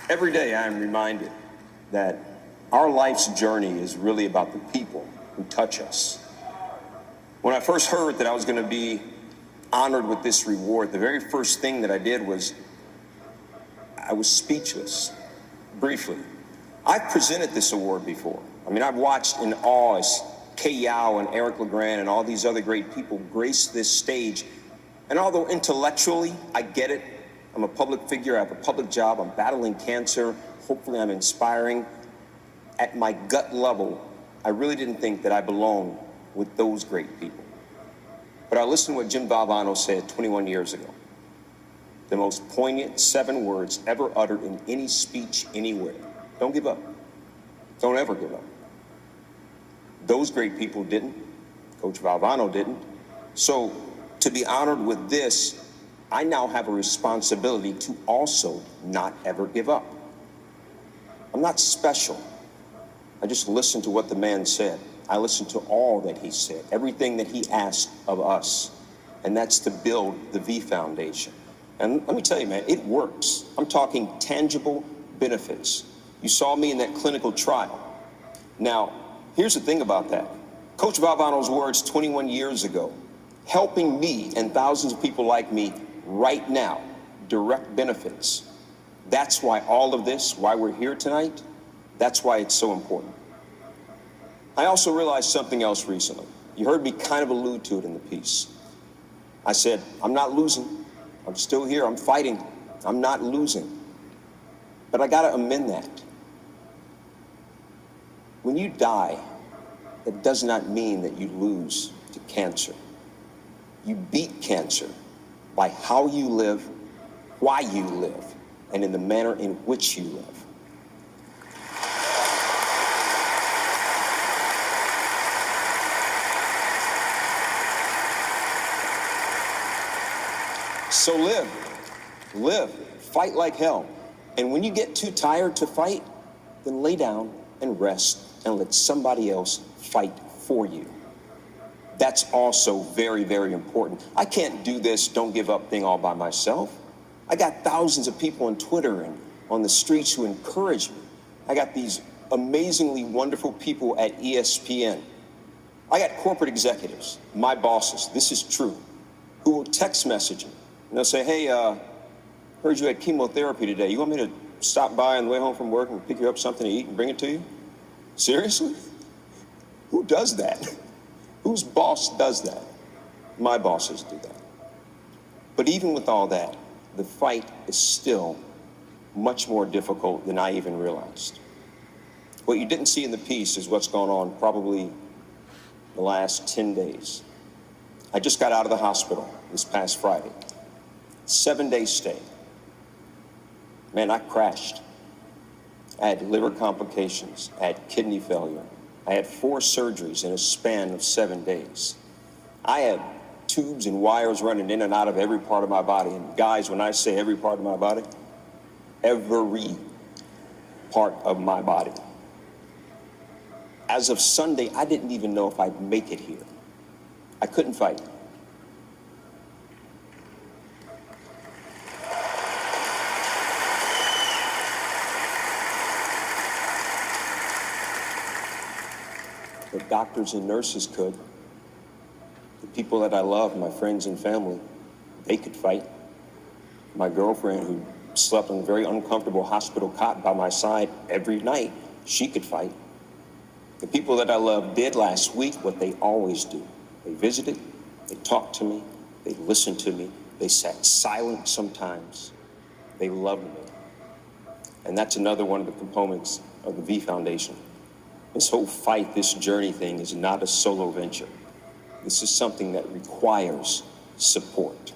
Every day I am reminded that our life's journey is really about the people who touch us. When I first heard that I was going to be honored with this reward, the very first thing that I did was I was speechless, briefly. I've presented this award before. I mean, I've watched in awe as Kay Yao and Eric LeGrand and all these other great people grace this stage. And although intellectually I get it, I'm a public figure, I have a public job, I'm battling cancer, hopefully I'm inspiring. At my gut level, I really didn't think that I belonged with those great people. But I listened to what Jim Valvano said 21 years ago. The most poignant 7 words ever uttered in any speech anywhere. Don't give up. Don't ever give up. Those great people didn't. Coach Valvano didn't. So to be honored with this, I now have a responsibility to also not ever give up. I'm not special. I just listened to what the man said. I listened to all that he said, everything that he asked of us, and that's to build the V Foundation. And let me tell you, man, it works. I'm talking tangible benefits. You saw me in that clinical trial. Now, here's the thing about that. Coach Valvano's words 21 years ago, helping me and thousands of people like me right now, direct benefits. That's why all of this, why we're here tonight, that's why it's so important. I also realized something else recently. You heard me kind of allude to it in the piece. I said, I'm not losing. I'm still here. I'm fighting. I'm not losing. But I got to amend that. When you die, that does not mean that you lose to cancer. You beat cancer by how you live, why you live, and in the manner in which you live. So live, fight like hell. And when you get too tired to fight, then lay down and rest and let somebody else fight for you. That's also very, very important. I can't do this don't give up thing all by myself. I got thousands of people on Twitter and on the streets who encourage me. I got these amazingly wonderful people at ESPN. I got corporate executives, my bosses, this is true, who will text message me. And they'll say, hey, heard you had chemotherapy today. You want me to stop by on the way home from work and pick you up something to eat and bring it to you? Seriously? Who does that? Whose boss does that? My bosses do that. But even with all that, the fight is still much more difficult than I even realized. What you didn't see in the piece is what's gone on probably the last 10 days. I just got out of the hospital this past Friday. 7-day stay. Man, I crashed. I had liver complications. I had kidney failure. I had 4 surgeries in a span of 7 days. I had tubes and wires running in and out of every part of my body. And guys, when I say every part of my body, every part of my body. As of Sunday, I didn't even know if I'd make it here. I couldn't fight. The doctors and nurses could. The people that I love, my friends and family, they could fight. My girlfriend, who slept on a very uncomfortable hospital cot by my side every night, she could fight. The people that I love did last week what they always do. They visited, they talked to me, they listened to me, they sat silent sometimes. They loved me. And that's another one of the components of the V Foundation. This whole fight, this journey thing is not a solo venture. This is something that requires support.